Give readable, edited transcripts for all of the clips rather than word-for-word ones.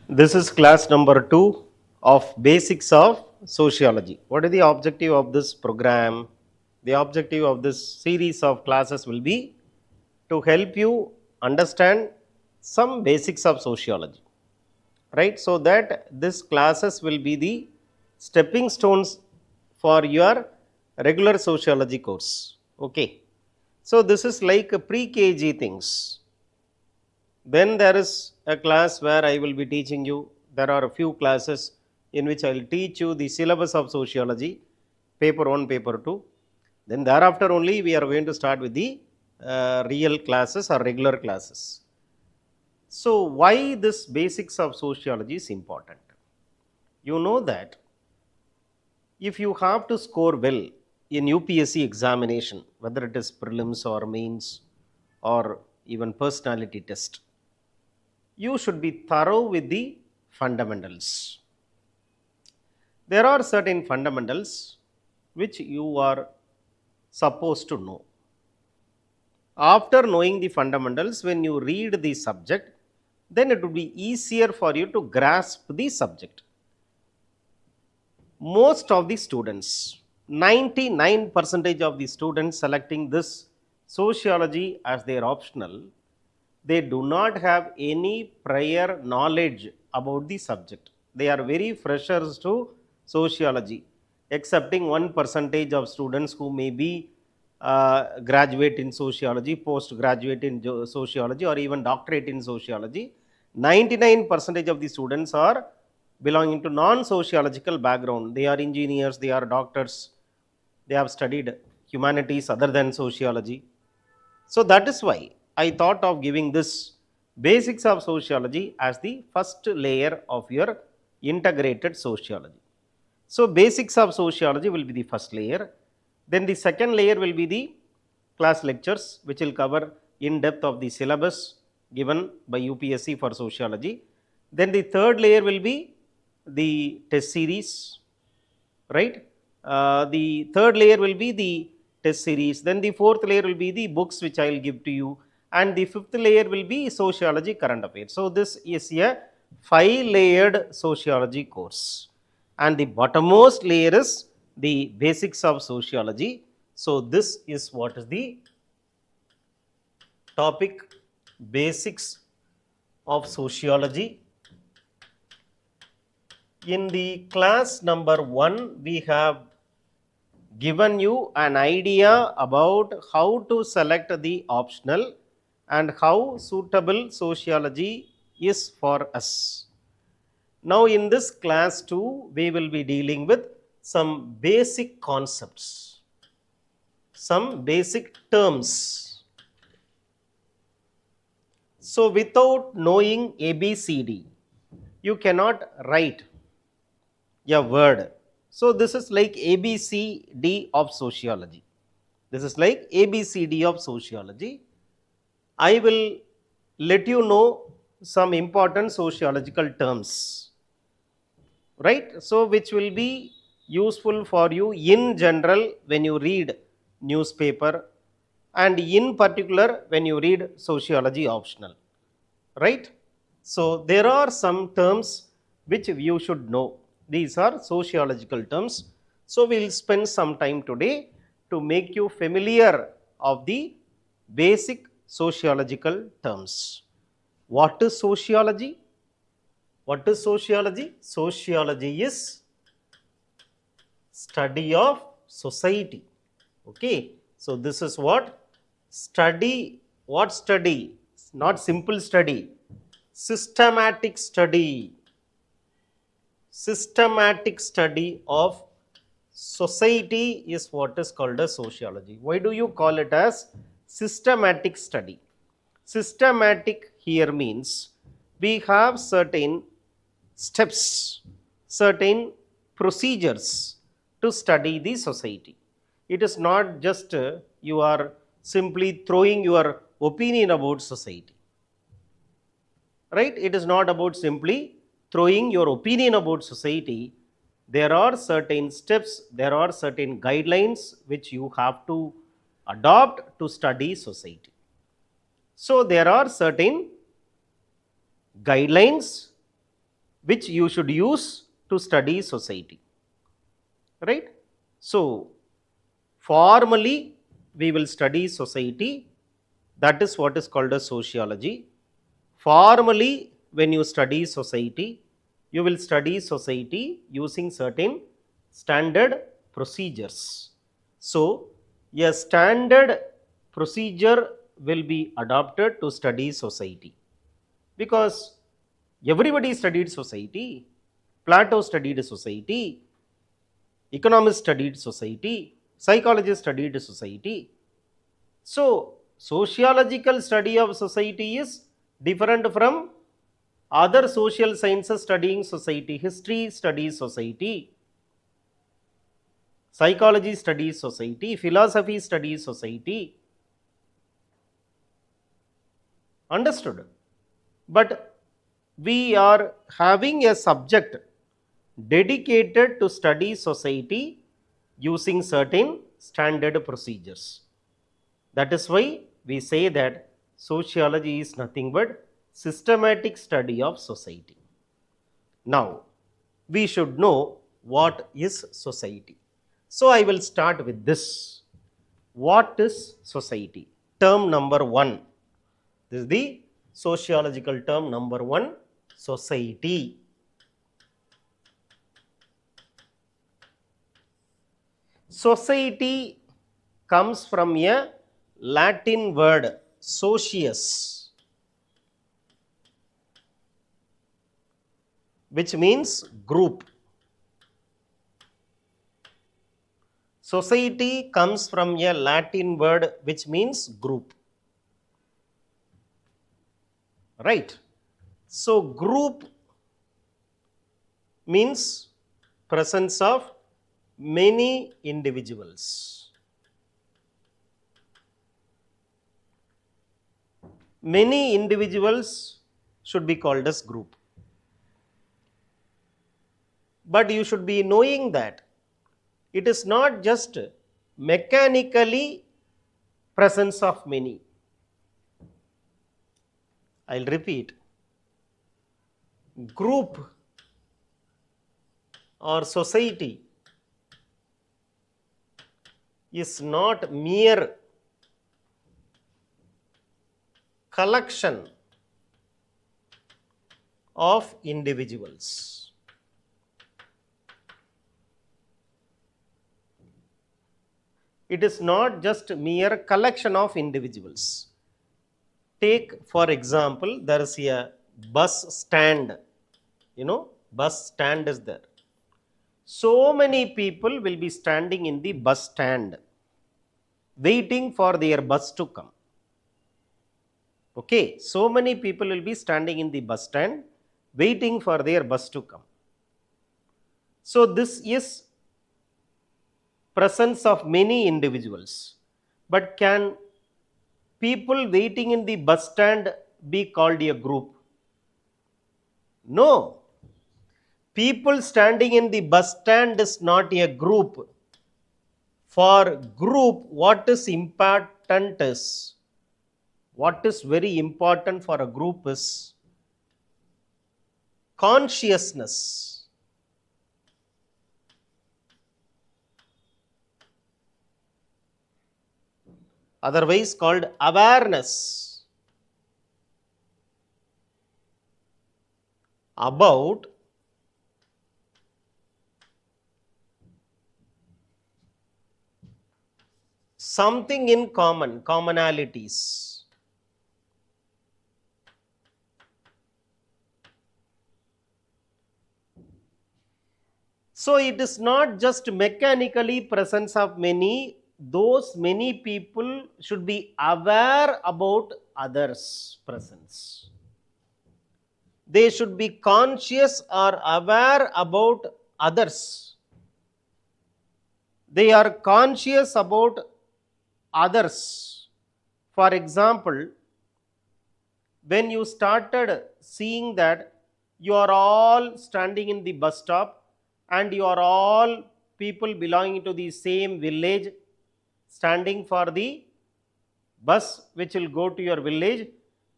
This is class number 2 of Basics of Sociology. What is the objective of this program? The objective of this series of classes will be to help you understand some basics of sociology, right? So that this classes will be the stepping stones for your regular sociology course. Okay. So this is like a pre-KG things. Then there is a class where I will be teaching you. There are a few classes in which I will teach you the syllabus of sociology, paper 1, paper 2. Then thereafter only we are going to start with the real classes or regular classes. So why this basics of sociology is important? You know that if you have to score well in UPSC examination, whether it is prelims or mains or even personality test, you should be thorough with the fundamentals. There are certain fundamentals which you are supposed to know. After knowing the fundamentals, when you read the subject, then it would be easier for you to grasp the subject. Most of the students, 99% of the students selecting this sociology as their optional, they do not have any prior knowledge about the subject. They are very freshers to sociology, excepting 1% of students who may be graduate in sociology, postgraduate in sociology, or even doctorate in sociology. 99% of the students are belonging to non-sociological background. They are engineers, they are doctors, they have studied humanities other than sociology. So that is why I thought of giving this basics of sociology as the first layer of your integrated sociology. So basics of sociology will be the first layer. Then the second layer will be the class lectures, which will cover in depth of the syllabus given by UPSC for sociology. Then the third layer will be the test series, right? The third layer will be the test series. Then the fourth layer will be the books which I will give to you. And the fifth layer will be sociology current affairs. So this is a 5-layered sociology course. And the bottommost layer is the basics of sociology. So this is what is the topic, basics of sociology. In the class number 1, we have given you an idea about how to select the optional and how suitable sociology is for us. Now in this class 2, we will be dealing with some basic concepts, some basic terms. So without knowing ABCD, you cannot write a word. So this is like ABCD of sociology. This is like ABCD of sociology. I will let you know some important sociological terms, right? So which will be useful for you in general when you read newspaper, and in particular when you read sociology optional, right? So there are some terms which you should know. These are sociological terms. So we will spend some time today to make you familiar of the basic sociological terms. What is sociology? What is sociology? Sociology is study of society. Okay. So this is what study. What study? Not simple study. Systematic study. Systematic study of society is what is called as sociology. Why do you call it as systematic study? Systematic here means we have certain steps, certain procedures to study the society. It is not just you are simply throwing your opinion about society, right? It is not about simply throwing your opinion about society. There are certain steps, there are certain guidelines which you have to adopt to study society. So there are certain guidelines which you should use to study society, right? So, formally we will study society, that is what is called as sociology. Formally, when you study society, you will study society using certain standard procedures. So, a standard procedure will be adopted to study society, because everybody studied society. Plato studied society, economists studied society, psychologists studied society. So, sociological study of society is different from other social sciences studying society. History studies society, psychology studies society, philosophy studies society. Understood? But we are having a subject dedicated to study society using certain standard procedures. That is why we say that sociology is nothing but systematic study of society. Now, we should know what is society. So, I will start with this. What is society? Term number 1. This is the sociological term number 1, society. Society comes from a Latin word, socius, which means group. Society comes from a Latin word which means group. Right? So, group means presence of many individuals. Many individuals should be called as group. But you should be knowing that it is not just mechanically presence of many. I will repeat. Group or society is not mere collection of individuals. It is not just mere collection of individuals. Take for example, there is a bus stand, bus stand is there. So many people will be standing in the bus stand waiting for their bus to come. Okay, so many people will be standing in the bus stand waiting for their bus to come. So, this is presence of many individuals. But can people waiting in the bus stand be called a group? No. People standing in the bus stand is not a group. For group, what is important is, what is very important for a group is consciousness. Otherwise called awareness about something in common, commonalities. So, it is not just mechanically presence of many, those many people should be aware about others' presence. They should be conscious or aware about others. They are conscious about others. For example, when you started seeing that you are all standing in the bus stop and you are all people belonging to the same village standing for the bus which will go to your village,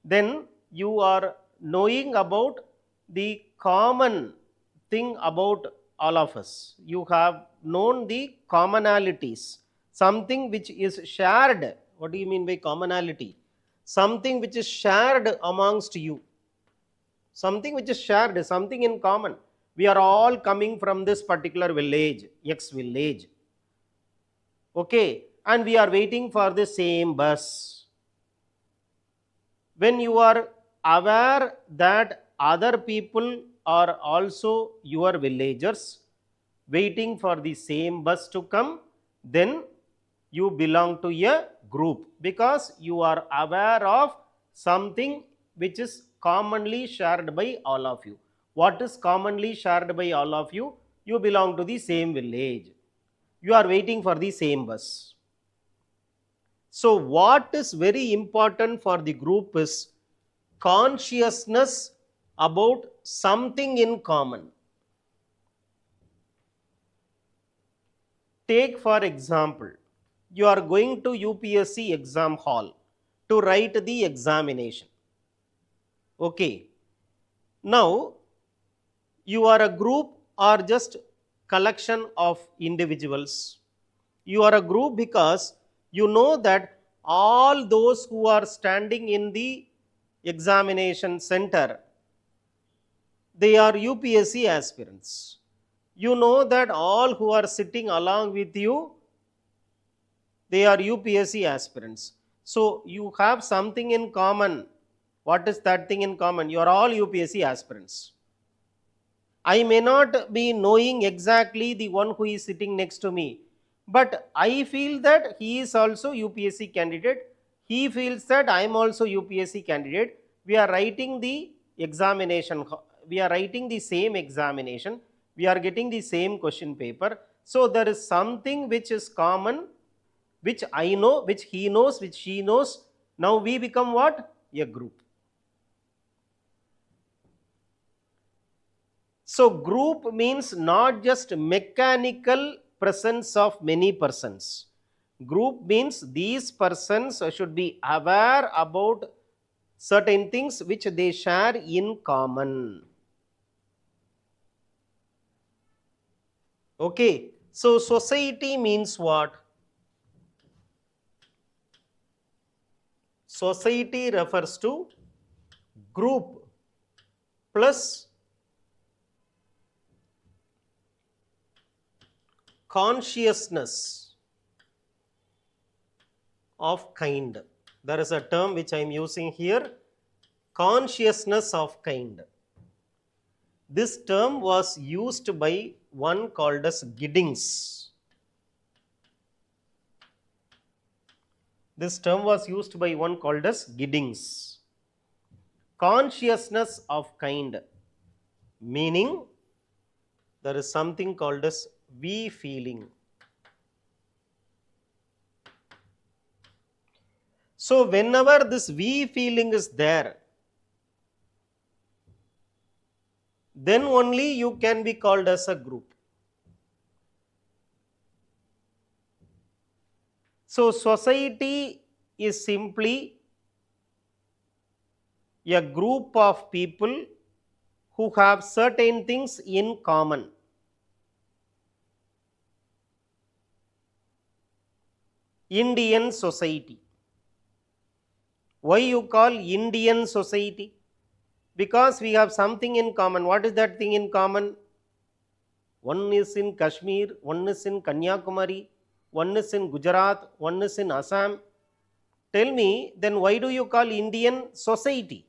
then you are knowing about the common thing about all of us. You have known the commonalities, something which is shared. What do you mean by commonality? Something which is shared amongst you, something which is shared, something in common. We are all coming from this particular village, X village, okay, and we are waiting for the same bus. When you are aware that other people are also your villagers waiting for the same bus to come, then you belong to a group, because you are aware of something which is commonly shared by all of you. What is commonly shared by all of you? You belong to the same village. You are waiting for the same bus. So what is very important for the group is consciousness about something in common. Take for example, you are going to UPSC exam hall to write the examination. Okay. Now, you are a group or just collection of individuals. You are a group because you know that all those who are standing in the examination center, they are UPSC aspirants. You know that all who are sitting along with you, they are UPSC aspirants. So you have something in common. What is that thing in common? You are all UPSC aspirants. I may not be knowing exactly the one who is sitting next to me, but I feel that he is also UPSC candidate. He feels that I am also UPSC candidate. We are writing the examination. We are writing the same examination. We are getting the same question paper. So there is something which is common, which I know, which he knows, which she knows. Now we become what? A group. So group means not just mechanical presence of many persons. Group means these persons should be aware about certain things which they share in common. Okay, so society means what? Society refers to group plus consciousness of kind. There is a term which I am using here, consciousness of kind. This term was used by one called as Giddings. This term was used by one called as Giddings. Consciousness of kind, meaning there is something called as we feeling. So whenever this we feeling is there, then only you can be called as a group. So society is simply a group of people who have certain things in common. Indian society. Why you call Indian society? Because we have something in common. What is that thing in common? One is in Kashmir, one is in Kanyakumari, one is in Gujarat, one is in Assam. Tell me, then why do you call Indian society?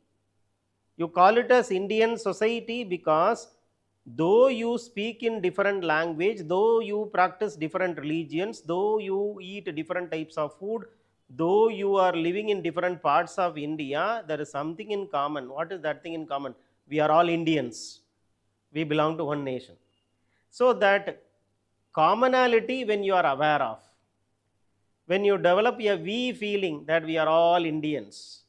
You call it as Indian society because though you speak in different language, though you practice different religions, though you eat different types of food, though you are living in different parts of India, there is something in common. What is that thing in common? We are all Indians. We belong to one nation. So that commonality, when you are aware of, when you develop a we feeling that we are all Indians,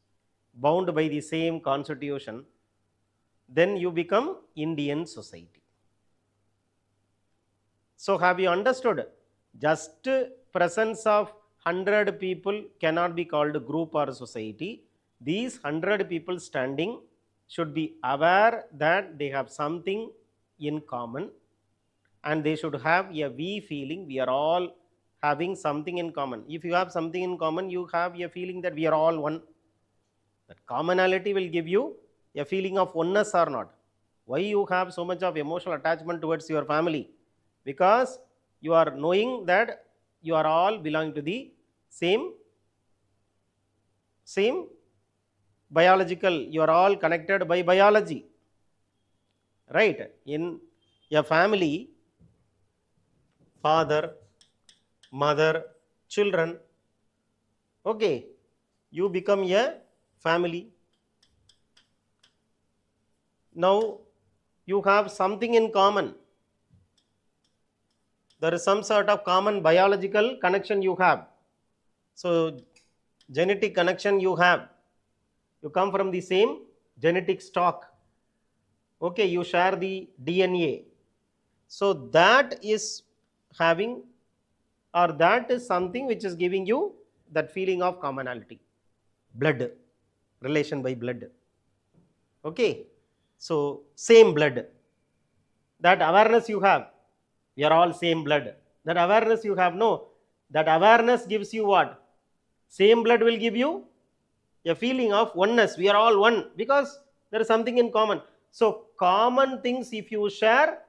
bound by the same constitution, then you become Indian society. So have you understood? Just presence of 100 people cannot be called group or society. These 100 people standing should be aware that they have something in common, and they should have a we feeling, we are all having something in common. If you have something in common, you have a feeling that we are all one. That commonality will give you a feeling of oneness or not. Why you have so much of emotional attachment towards your family? Because you are knowing that you are all belong to the same biological, you are all connected by biology, right? In a family, father, mother, children, okay, you become a family. Now you have something in common. There is some sort of common biological connection you have. So genetic connection you have. You come from the same genetic stock. Okay, you share the DNA. So that is having, or that is something which is giving you that feeling of commonality. Blood, relation by blood. Okay, so same blood. That awareness you have, we are all same blood. That awareness you have, no, that awareness gives you what? Same blood will give you a feeling of oneness. We are all one because there is something in common. So common things if you share,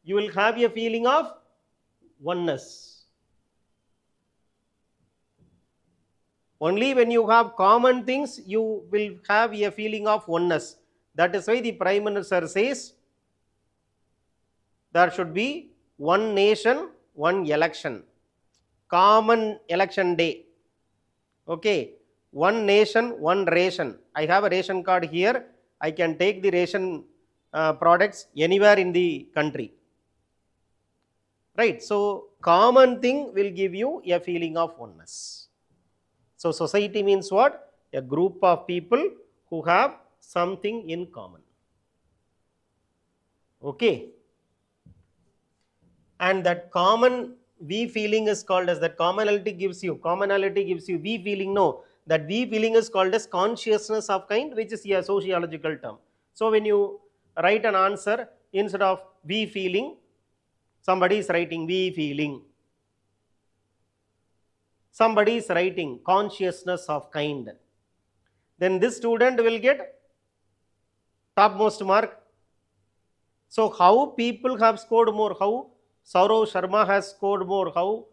you will have a feeling of oneness. Only when you have common things, you will have a feeling of oneness. That is why the Prime Minister says there should be one nation, one election, common election day. Okay, one nation, one ration. I have a ration card here. I can take the ration products anywhere in the country. Right, so common thing will give you a feeling of oneness. So society means what? A group of people who have something in common. Okay, and that common we feeling is called as, that commonality gives you we feeling, no, that we feeling is called as consciousness of kind, which is a sociological term. So when you write an answer, instead of we feeling, somebody is writing we feeling, somebody is writing consciousness of kind, then this student will get topmost mark. So how people have scored more, how Saurav Sharma has scored more, how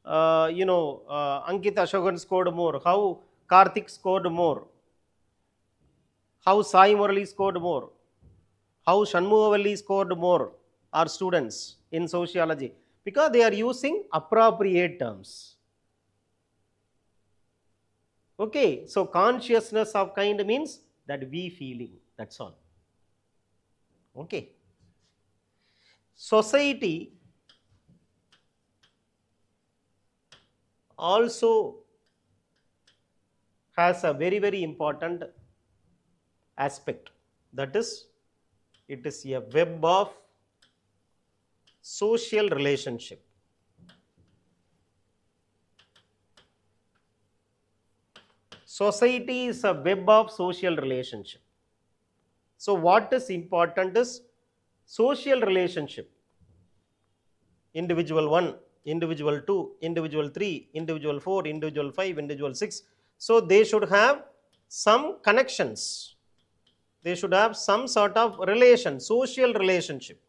Ankit Ashokan scored more, how Karthik scored more, how Sai Murali scored more, how Shanmugavalli scored more are students in sociology, because they are using appropriate terms. Okay, so consciousness of kind means that we feeling, that's all. Okay, society also has a very, very important aspect, that is, it is a web of social relationship. Society is a web of social relationship. So what is important is social relationship. Individual 1, individual 2, individual 3, individual 4, individual 5, individual 6. So they should have some connections. They should have some sort of relation, social relationship.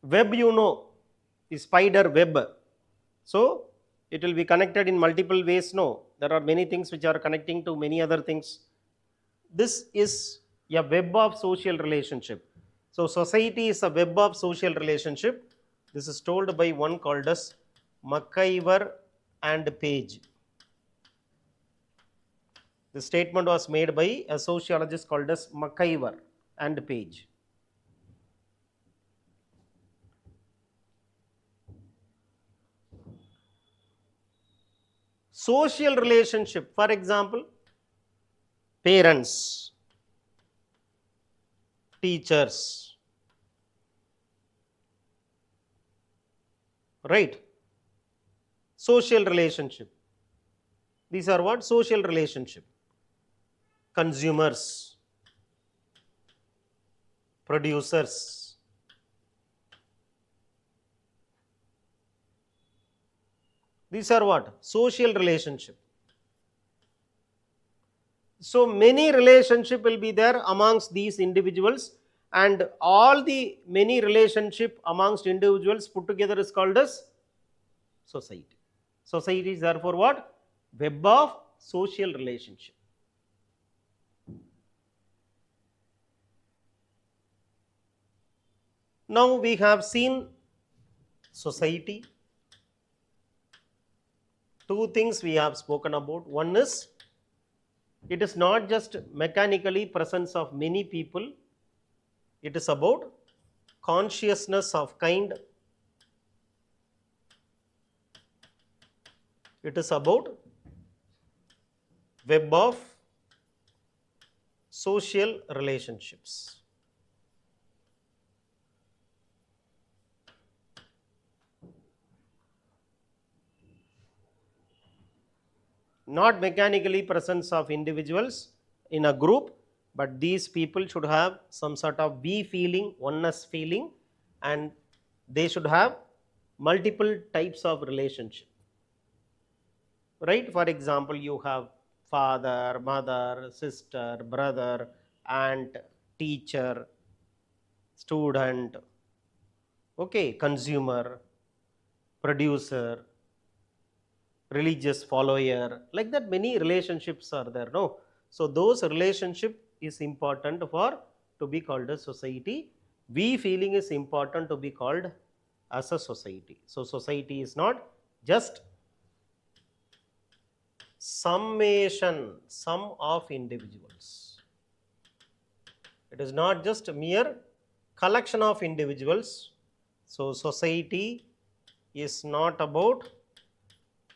Web, you know, is spider web. So it will be connected in multiple ways. No, there are many things which are connecting to many other things. This is a web of social relationship. So society is a web of social relationship. This is told by one called as McIver and Page. The statement was made by a sociologist called as McIver and Page. Social relationship, for example, parents, teachers, right? Social relationship. These are what? Social relationship. Consumers, producers, these are what? Social relationship. So many relationship will be there amongst these individuals, and all the many relationship amongst individuals put together is called as society. Society is therefore what? Web of social relationship. Now we have seen society. Two things we have spoken about. One is, it is not just mechanically presence of many people, it is about consciousness of kind, it is about web of social relationships. Not mechanically presence of individuals in a group, but these people should have some sort of we feeling, oneness feeling, and they should have multiple types of relationship. Right? For example, you have father, mother, sister, brother, aunt, teacher, student, okay, consumer, producer, religious follower, like that many relationships are there, no? So those relationship is important for to be called a society. We feeling is important to be called as a society. So society is not just summation, sum of individuals. It is not just a mere collection of individuals. So society is not about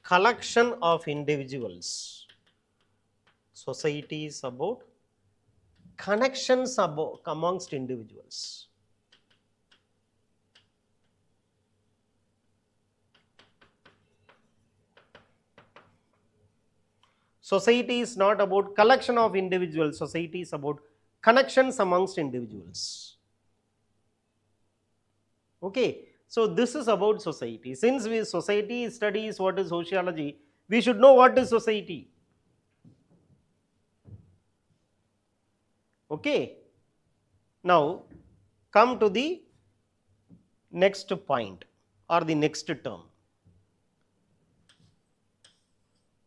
collection of individuals. Society is about connections amongst individuals. Society is not about collection of individuals. Society is about connections amongst individuals. Okay. So this is about society. Since society studies what is sociology, we should know what is society. Okay. Now come to the next point or the next term.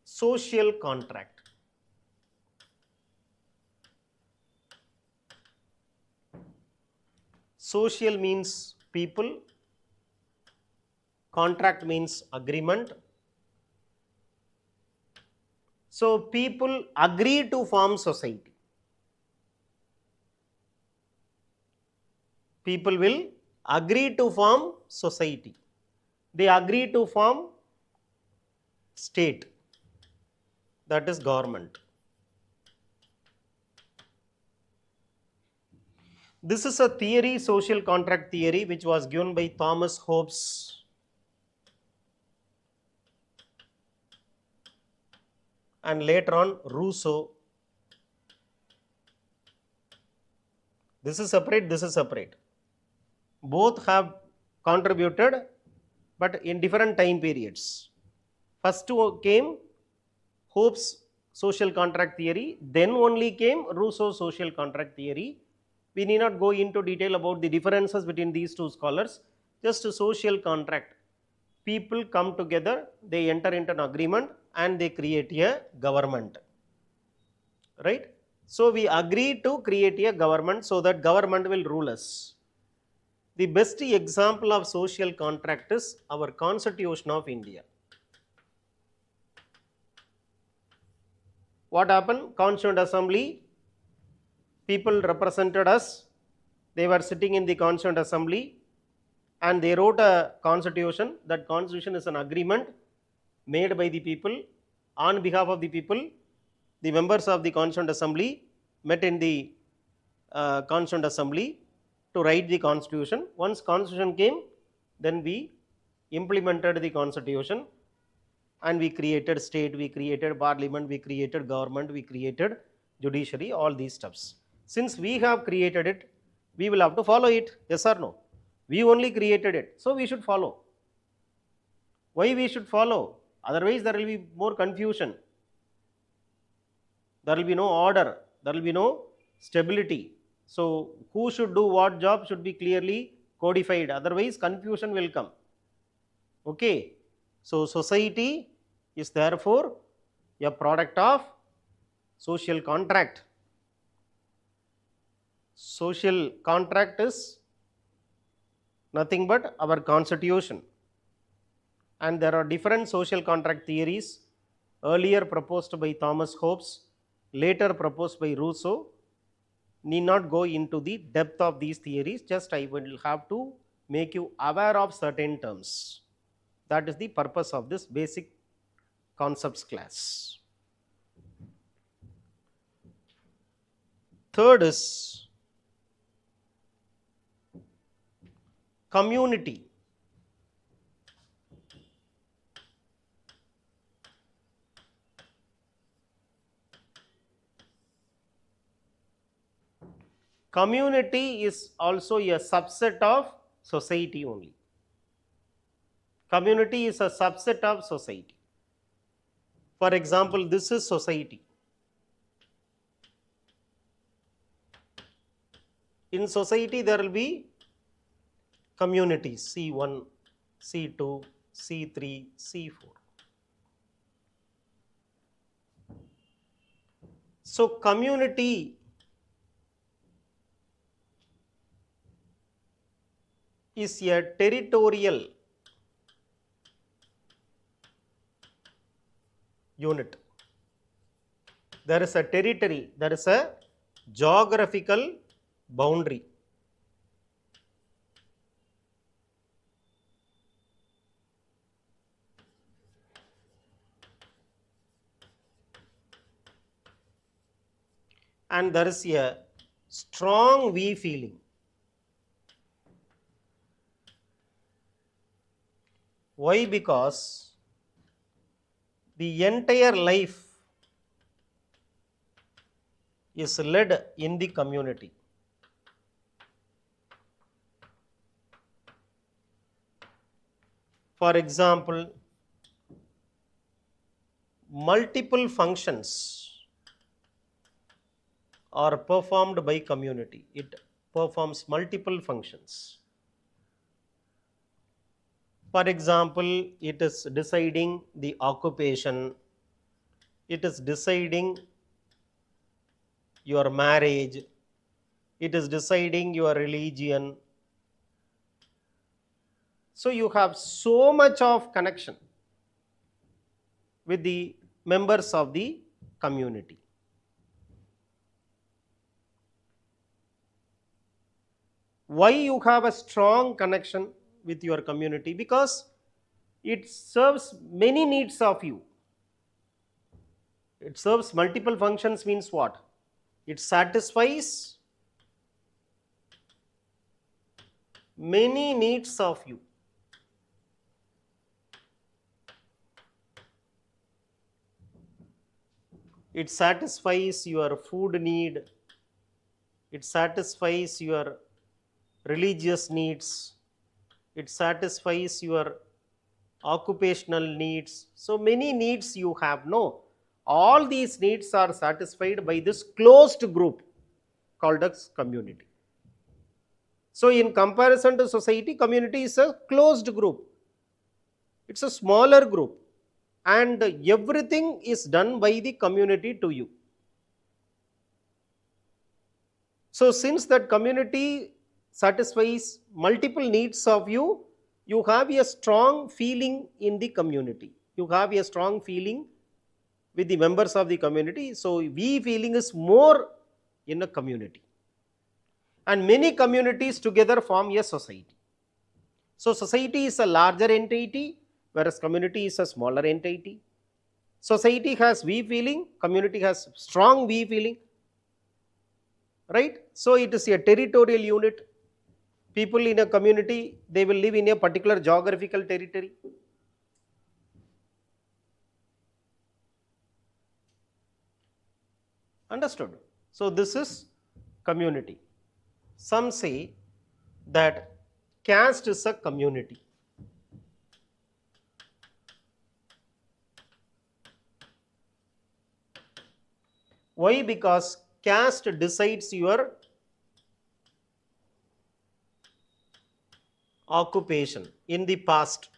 Social contract. Social means people, contract means agreement. So people agree to form society. People will agree to form society. They agree to form state, that is government. This is a theory, social contract theory, which was given by Thomas Hobbes and later on Rousseau. This is separate, this is separate. Both have contributed, but in different time periods. First came Hobbes' social contract theory, then only came Rousseau's social contract theory. We need not go into detail about the differences between these two scholars. Just a social contract. People come together, they enter into an agreement and they create a government. Right? So we agree to create a government so that government will rule us. The best example of social contract is our Constitution of India. What happened? Constituent Assembly, people represented us, they were sitting in the Constituent Assembly and they wrote a constitution. That constitution is an agreement made by the people on behalf of the people. The members of the Constituent Assembly met in the Constituent Assembly to write the constitution. Once constitution came, then we implemented the constitution. and we created state, we created parliament, we created government, we created judiciary, all these steps. Since we have created it, we will have to follow it, yes or no? We only created it, so we should follow. Why we should follow? Otherwise there will be more confusion, there will be no order, there will be no stability. So who should do what job should be clearly codified, otherwise confusion will come. Okay, so society is therefore a product of social contract. Social contract is nothing but our constitution, and there are different social contract theories, earlier proposed by Thomas Hobbes, later proposed by Rousseau. Need not go into the depth of these theories, just I will have to make you aware of certain terms. That is the purpose of this basic concepts class. Third is community. Community is also a subset of society only. Community is a subset of society. For example, this is society. In society there will be communities, C1, C2, C3, C4. So community is a territorial unit. There is a territory, there is a geographical boundary. And there is a strong we feeling. Why? Because the entire life is led in the community. For example, multiple functions are performed by community. It performs multiple functions. For example, it is deciding the occupation, it is deciding your marriage, it is deciding your religion. So you have so much of connection with the members of the community. Why you have a strong connection with your community? Because it serves many needs of you. It serves multiple functions means what? It satisfies many needs of you. It satisfies your food need, it satisfies your religious needs, it satisfies your occupational needs. So many needs you have. No, all these needs are satisfied by this closed group called as community. So in comparison to society, community is a closed group. It's a smaller group, and everything is done by the community to you. So since that community satisfies multiple needs of you, you have a strong feeling in the community. You have a strong feeling with the members of the community. So we feeling is more in a community. And many communities together form a society. So society is a larger entity, whereas community is a smaller entity. Society has we feeling, community has strong we feeling. Right? So it is a territorial unit. People in a community, they will live in a particular geographical territory. Understood? So this is community. Some say that caste is a community. Why? Because caste decides your occupation in the past.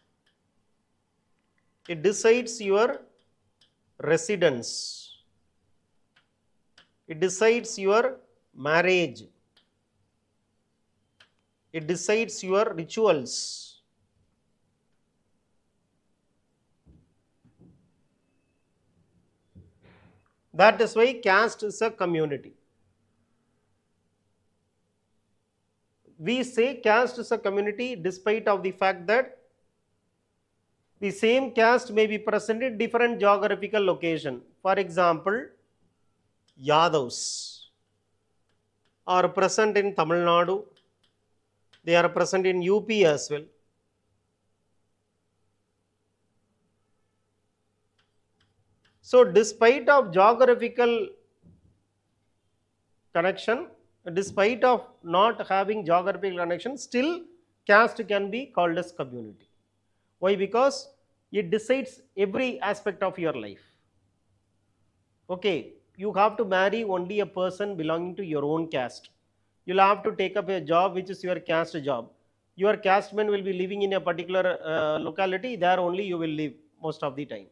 It decides your residence. It decides your marriage. It decides your rituals. That is why caste is a community. We say caste is a community despite of the fact that the same caste may be present in different geographical location. For example, Yadavs are present in Tamil Nadu. They are present in UP as well. So despite of geographical connection, despite of not having geographical connection, still caste can be called as community. Why? Because it decides every aspect of your life. Okay, you have to marry only a person belonging to your own caste. You'll have to take up a job which is your caste job. Your casteman will be living in a particular locality, there only you will live most of the time.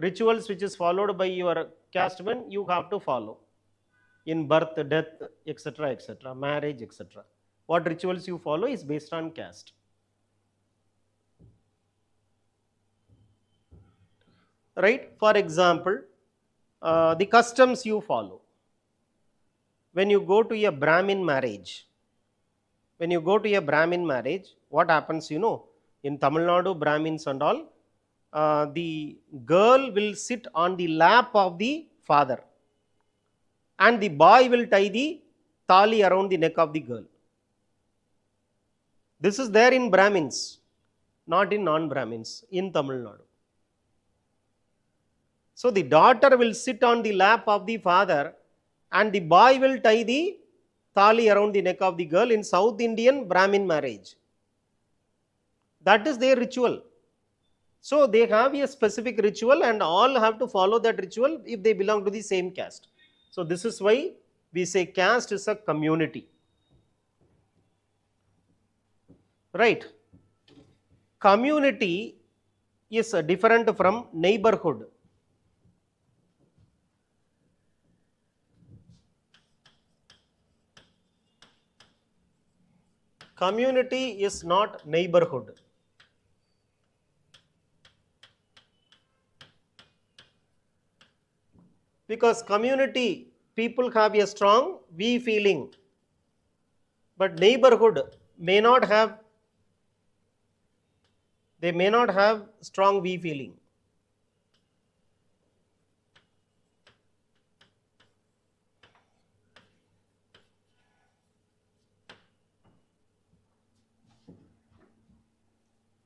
Rituals which is followed by your casteman, you have to follow in birth, death, etc., etc., marriage, etc. What rituals you follow is based on caste. Right? For example, the customs you follow. When you go to a Brahmin marriage, what happens, in Tamil Nadu, Brahmins and all, the girl will sit on the lap of the father and the boy will tie the tali around the neck of the girl. This is there in Brahmins, not in non-Brahmins, in Tamil Nadu. So the daughter will sit on the lap of the father and the boy will tie the tali around the neck of the girl in South Indian Brahmin marriage. That is their ritual. So they have a specific ritual and all have to follow that ritual if they belong to the same caste. So this is why we say caste is a community. Right? Community is different from neighborhood. Community is not neighborhood. Because community, people have a strong we feeling, but neighborhood may not have, they may not have strong we feeling.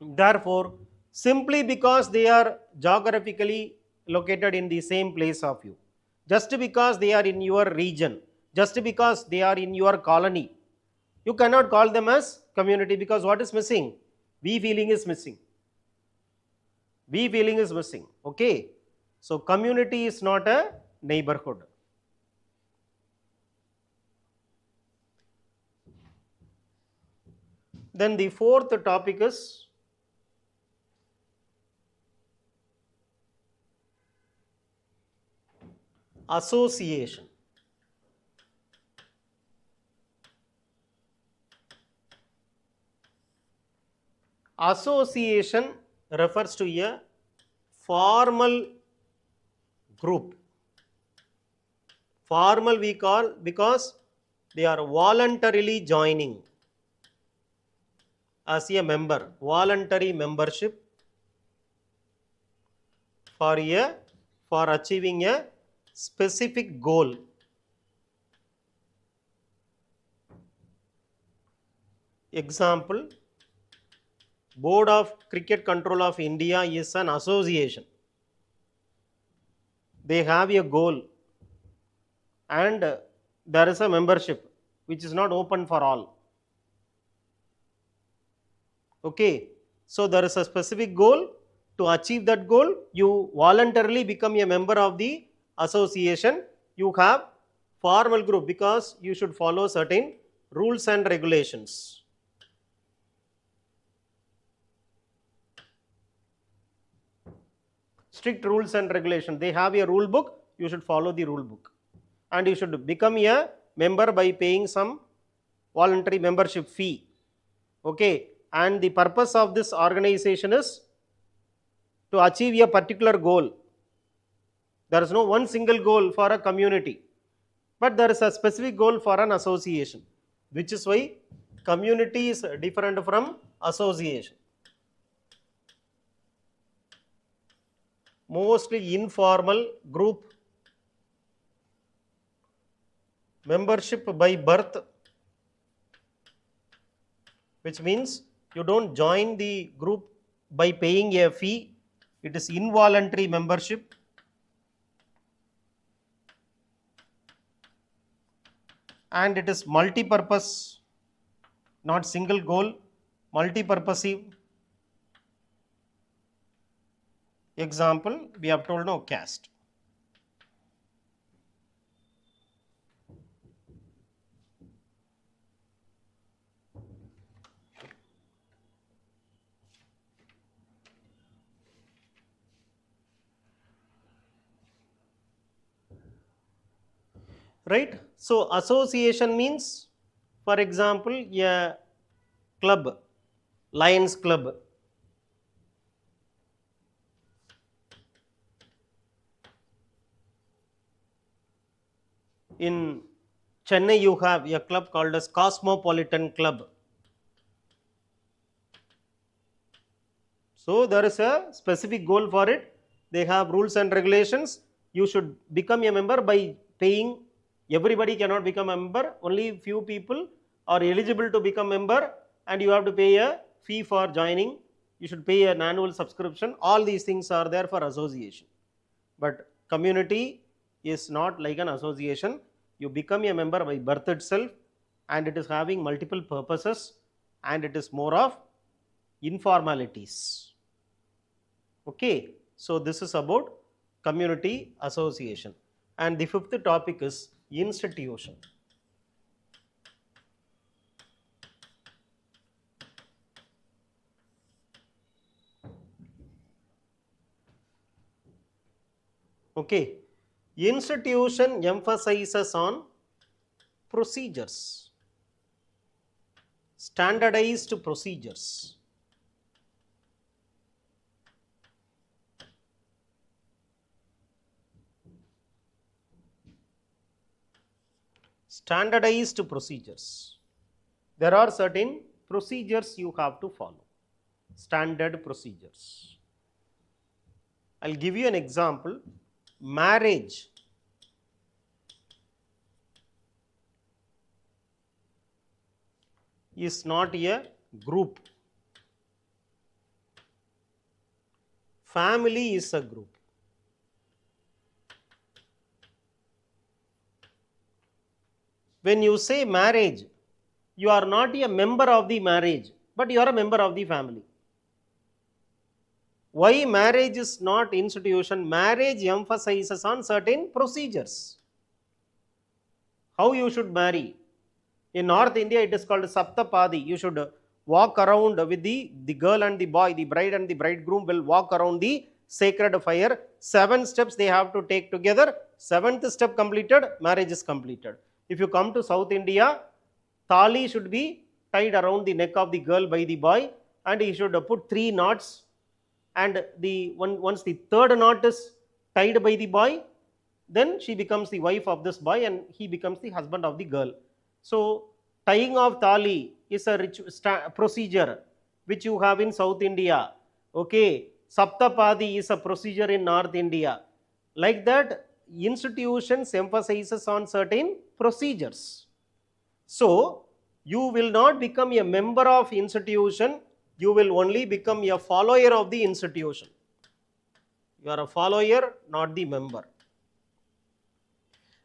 Therefore, simply because they are geographically located in the same place of you, just because they are in your region, just because they are in your colony, you cannot call them as community, because what is missing? We feeling is missing. We feeling is missing. Okay. So community is not a neighborhood. Then the fourth topic is association. Association refers to a formal group. Formal we call because they are voluntarily joining as a member, voluntary membership for achieving a specific goal. Example, Board of Cricket Control of India is an association. They have a goal. and there is a membership which is not open for all. Okay, so there is a specific goal. To achieve that goal, you voluntarily become a member of the association. You have formal group because you should follow certain rules and regulations. Strict rules and regulations. They have a rule book, you should follow the rule book. And you should become a member by paying some voluntary membership fee. Okay, and the purpose of this organization is to achieve a particular goal. There is no one single goal for a community, but there is a specific goal for an association, which is why community is different from association. Mostly informal group, membership by birth, which means you don't join the group by paying a fee. It is involuntary membership. And it is multi-purpose, not single goal, multi-purposive. Example, we have told now caste. Right? So association means, for example, a club, Lions Club. In Chennai, you have a club called as Cosmopolitan Club. So there is a specific goal for it. They have rules and regulations. You should become a member by paying. Everybody cannot become a member. Only few people are eligible to become a member, and you have to pay a fee for joining. You should pay an annual subscription. All these things are there for association. But community is not like an association. You become a member by birth itself, and it is having multiple purposes, and it is more of informalities. Okay, so this is about community association. And the fifth topic is institution. Okay, institution emphasizes on procedures, standardized procedures. Standardized procedures. There are certain procedures you have to follow, standard procedures. I'll give you an example. Marriage. Is not a group. Family is a group. When you say marriage, you are not a member of the marriage, but you are a member of the family. Why marriage is not institution? Marriage emphasizes on certain procedures. How you should marry. In North India, it is called Saptapadi. You should walk around with the girl and the boy, the bride and the bridegroom will walk around the sacred fire. 7 steps they have to take together. 7th step completed, marriage is completed. If you come to South India, thali should be tied around the neck of the girl by the boy, and he should put 3 knots, and once the 3rd knot is tied by the boy, then she becomes the wife of this boy and he becomes the husband of the girl. So tying of thali is a procedure which you have in South India. Okay, Saptapadi is a procedure in North India. Like that, institutions emphasizes on certain procedures. So you will not become a member of institution, you will only become a follower of the institution. You are a follower, not the member.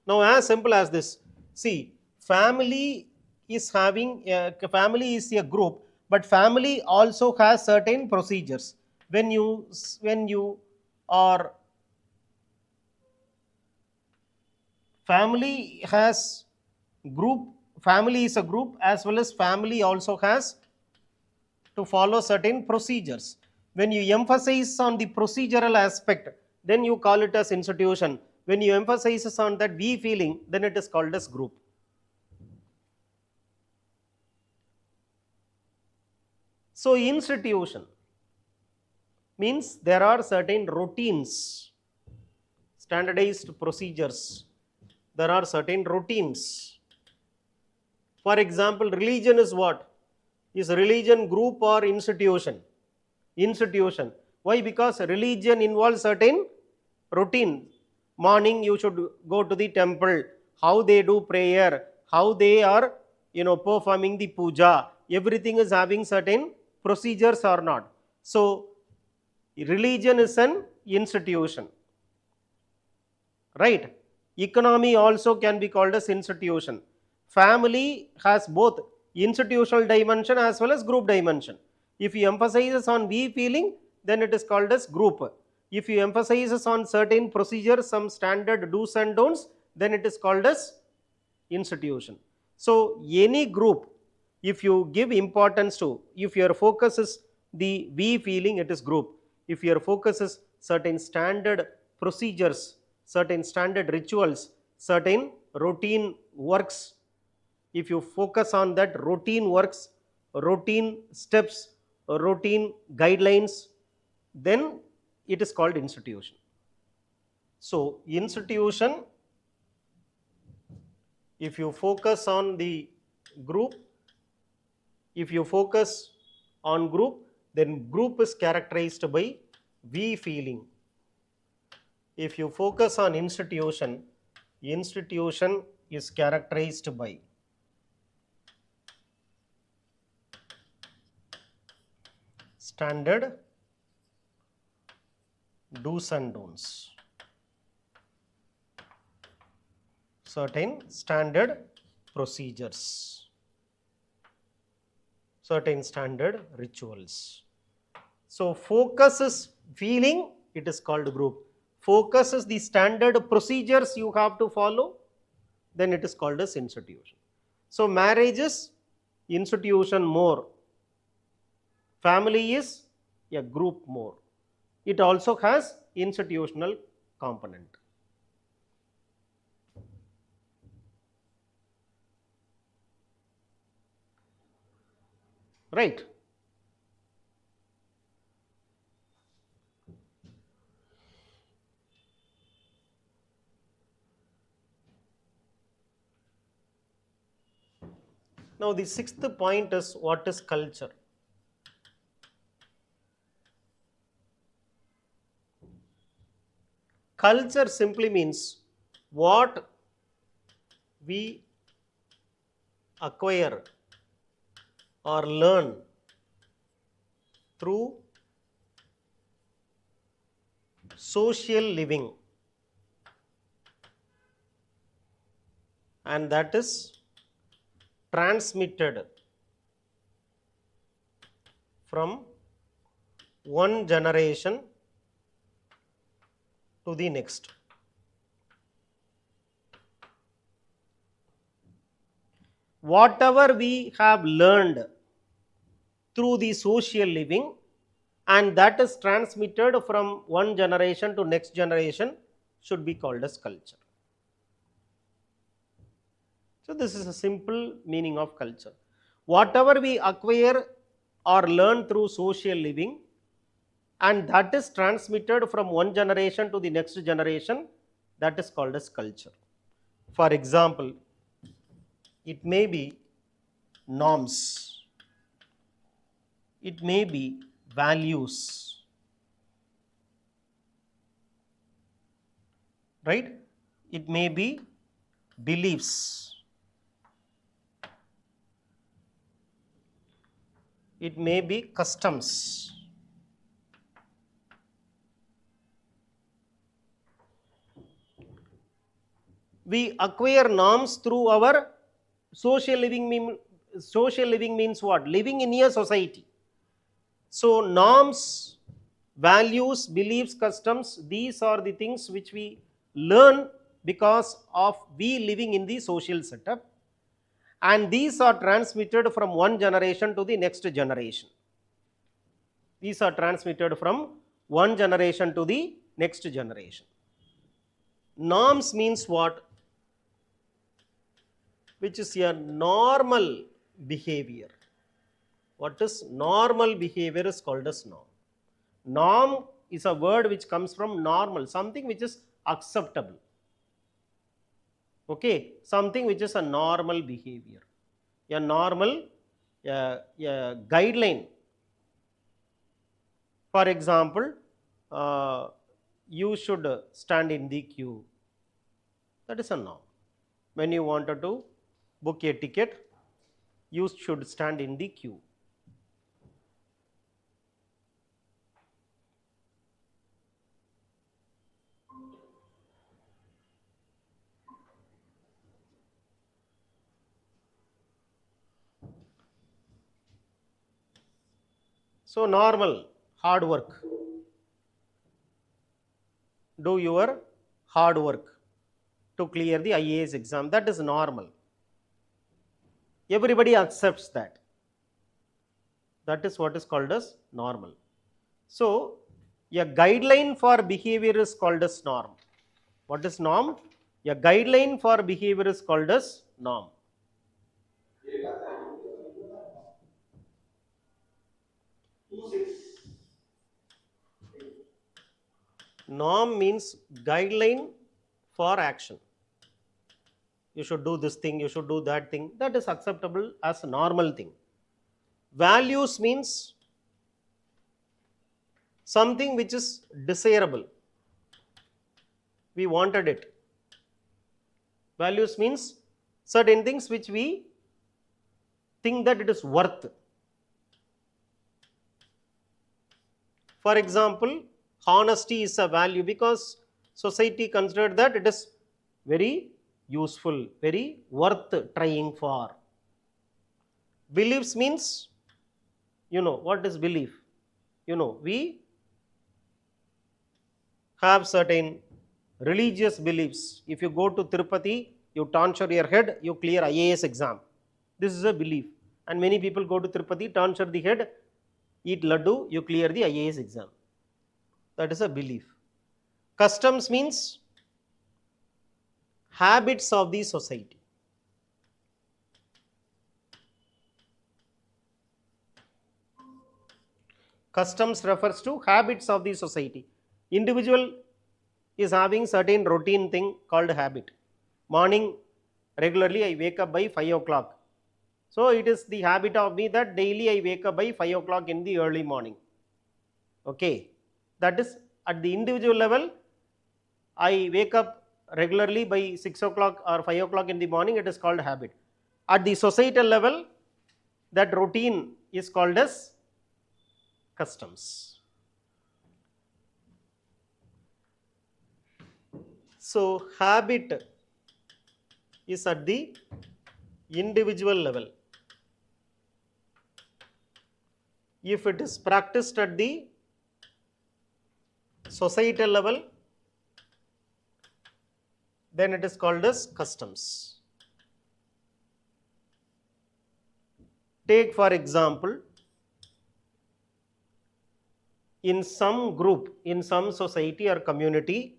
Now, as simple as this, see, family is having family is a group, but family also has certain procedures. When you are family has group, family is a group, as well as family also has to follow certain procedures. When you emphasize on the procedural aspect, then you call it as institution. When you emphasize on that we feeling, then it is called as group. So institution means there are certain routines, standardized procedures, there are certain routines. For example, religion is what? Is religion group or institution? Institution. Why? Because religion involves certain routine. Morning you should go to the temple, how they do prayer, how they are performing the puja, everything is having certain procedures or not. So religion is an institution, right? Economy also can be called as institution. Family has both institutional dimension as well as group dimension. If you emphasizes on we feeling, then it is called as group. If you emphasizes on certain procedures, some standard do's and don'ts, then it is called as institution. So any group, if you give importance to, if your focus is the we feeling, it is group. If your focus is certain standard procedures, certain standard rituals, certain routine works, if you focus on that routine works, routine steps, routine guidelines, then it is called institution. So institution, if you focus on the group, if you focus on group, then group is characterized by we feeling. If you focus on institution, institution is characterized by standard do's and don'ts, certain standard procedures, certain standard rituals. So focus is feeling, it is called group. Focus is the standard procedures you have to follow, then it is called as institution. So marriage is institution more, family is a group more. It also has institutional component. Right. Now the sixth point is, what is culture? Culture simply means what we acquire or learn through social living, and that is transmitted from one generation to the next. Whatever we have learned through the social living, and that is transmitted from one generation to next generation, should be called as culture. So this is a simple meaning of culture. Whatever we acquire or learn through social living, and that is transmitted from one generation to the next generation, that is called as culture. For example, it may be norms, it may be values, right? It may be beliefs, it may be customs, We acquire norms through our social living. Social living means what? Living in a society. So norms, values, beliefs, customs, these are the things which we learn because of we living in the social setup, and these are transmitted from one generation to the next generation. These are transmitted from one generation to the next generation. Norms means what? Which is a normal behavior. What is normal behavior is called as norm. Norm is a word which comes from normal, something which is acceptable. Okay, something which is a normal behavior, a normal guideline. For example, you should stand in the queue. That is a norm. When you wanted to book a ticket, you should stand in the queue. So normal, hard work. Do your hard work to clear the IAS exam. That is normal. Everybody accepts that. That is what is called as normal. So a guideline for behavior is called as norm. What is norm? A guideline for behavior is called as norm. Norm means guideline for action. You should do this thing, you should do that thing. That is acceptable as a normal thing. Values means something which is desirable. We wanted it. Values means certain things which we think that it is worth. For example, honesty is a value because society considered that it is very useful, very worth trying for. Beliefs means, you know, what is belief? You know, we have certain religious beliefs. If you go to Tirupati, you tonsure your head, you clear IAS exam. This is a belief. And many people go to Tirupati, tonsure the head, eat laddu, you clear the IAS exam. That is a belief. Customs means habits of the society. Customs refers to habits of the society. Individual is having certain routine thing called habit. Morning, regularly I wake up by 5 o'clock. So it is the habit of me that daily I wake up by 5 o'clock in the early morning. Okay, that is at the individual level. I wake up regularly by 6 o'clock or 5 o'clock in the morning, it is called habit. At the societal level, that routine is called as customs. So habit is at the individual level. If it is practiced at the societal level, then it is called as customs. Take for example, in some group, in some society or community,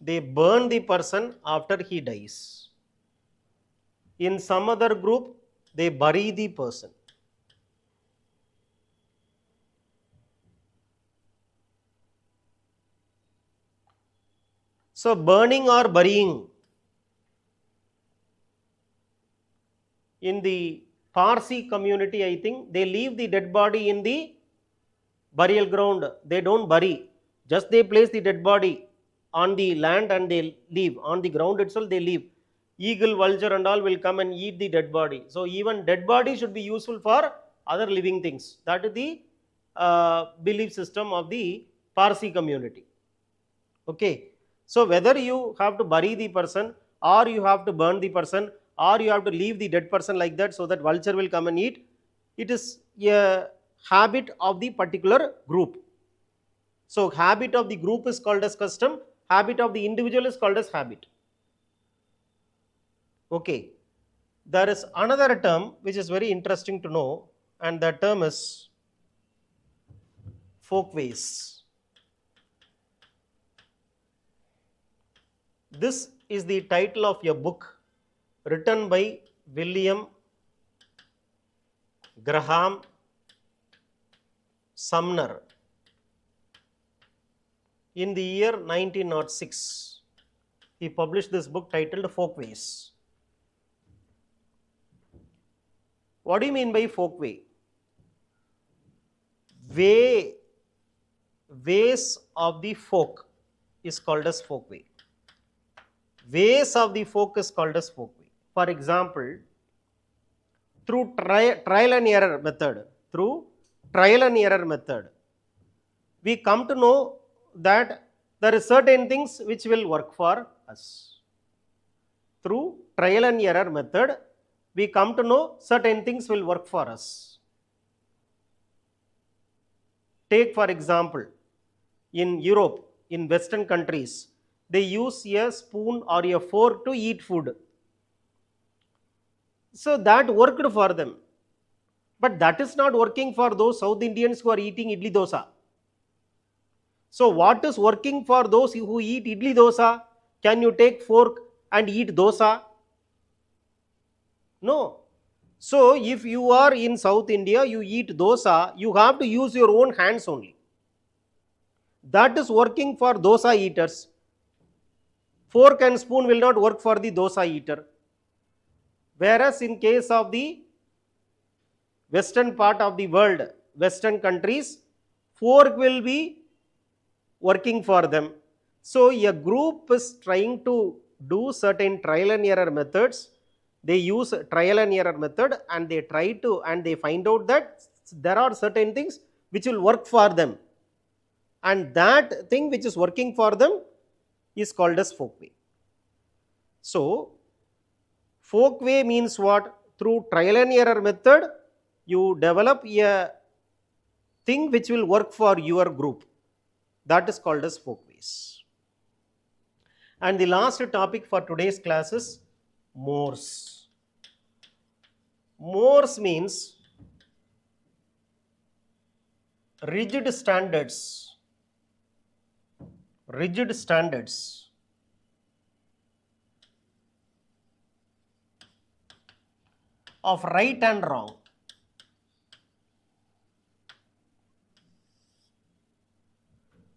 they burn the person after he dies. In some other group, they bury the person. So burning or burying, in the Parsi community, I think they leave the dead body in the burial ground. They don't bury, just they place the dead body on the land and they leave. On the ground itself they leave. Eagle, vulture and all will come and eat the dead body. So even dead body should be useful for other living things. That is the belief system of the Parsi community. Okay. So whether you have to bury the person or you have to burn the person, or you have to leave the dead person like that so that vulture will come and eat. It is a habit of the particular group. So habit of the group is called as custom, habit of the individual is called as habit. Okay. There is another term which is very interesting to know, and that term is folkways. This is the title of a book written by William Graham Sumner in the year 1906. He published this book titled Folkways. What do you mean by folkway? Ways of the folk is called as folkway. Ways of the folk is called as folkway. For example, through trial and error method, we come to know that there are certain things which will work for us. Through trial and error method, we come to know certain things will work for us. Take for example, in Europe, in Western countries, they use a spoon or a fork to eat food. So that worked for them. But that is not working for those South Indians who are eating idli dosa. So what is working for those who eat idli dosa? Can you take fork and eat dosa? No. So if you are in South India, you eat dosa, you have to use your own hands only. That is working for dosa eaters. Fork and spoon will not work for the dosa eater. Whereas in case of the western part of the world, western countries, fork will be working for them. So a group is trying to do certain trial and error methods. They use trial and error method and they try to, and they find out that there are certain things which will work for them. And that thing which is working for them is called as folkway. So folkway means what? Through trial and error method, you develop a thing which will work for your group. That is called as folkways. And the last topic for today's class is MR.S. MR.S. means rigid standards. Rigid standards. Of right and wrong.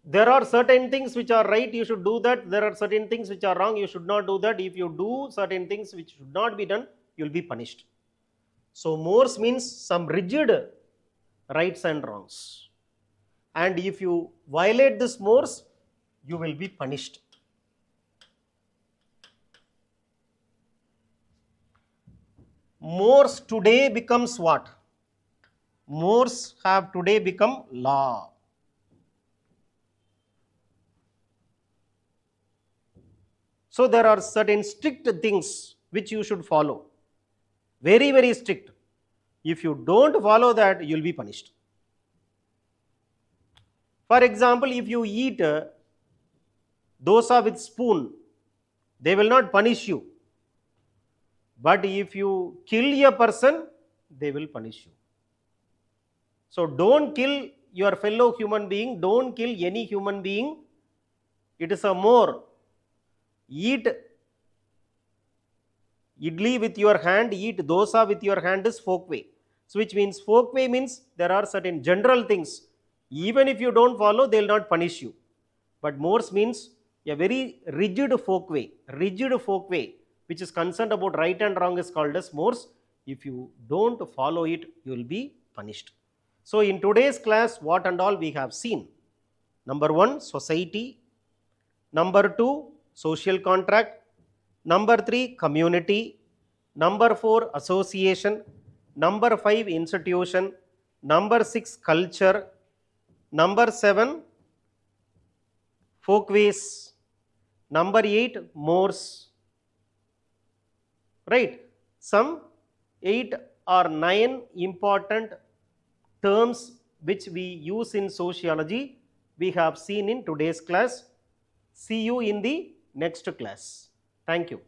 There are certain things which are right, you should do that. There are certain things which are wrong, you should not do that. If you do certain things which should not be done, you will be punished. So MR.S. means some rigid rights and wrongs. And if you violate this MR.S., you will be punished. MR.S. today becomes what? MR.S. have today become law. So there are certain strict things which you should follow. Very, very strict. If you don't follow that, you will be punished. For example, if you eat dosa with spoon, they will not punish you. But if you kill a person, they will punish you. So don't kill your fellow human being, don't kill any human being. It is a more. Eat idli with your hand, eat dosa with your hand is folkway. So which means folkway means there are certain general things. Even if you don't follow, they will not punish you. But MR.S. means a very rigid folkway. Rigid folkway which is concerned about right and wrong is called as MR.S. If you don't follow it, you will be punished. So in today's class, what and all we have seen? Number 1, society. Number 2, social contract. Number 3, community. Number 4, association. Number 5, institution. Number 6, culture. Number 7, folkways. Number 8, MR.S. right? Some 8 or 9 important terms which we use in sociology we have seen in today's class. See you in the next class. Thank you.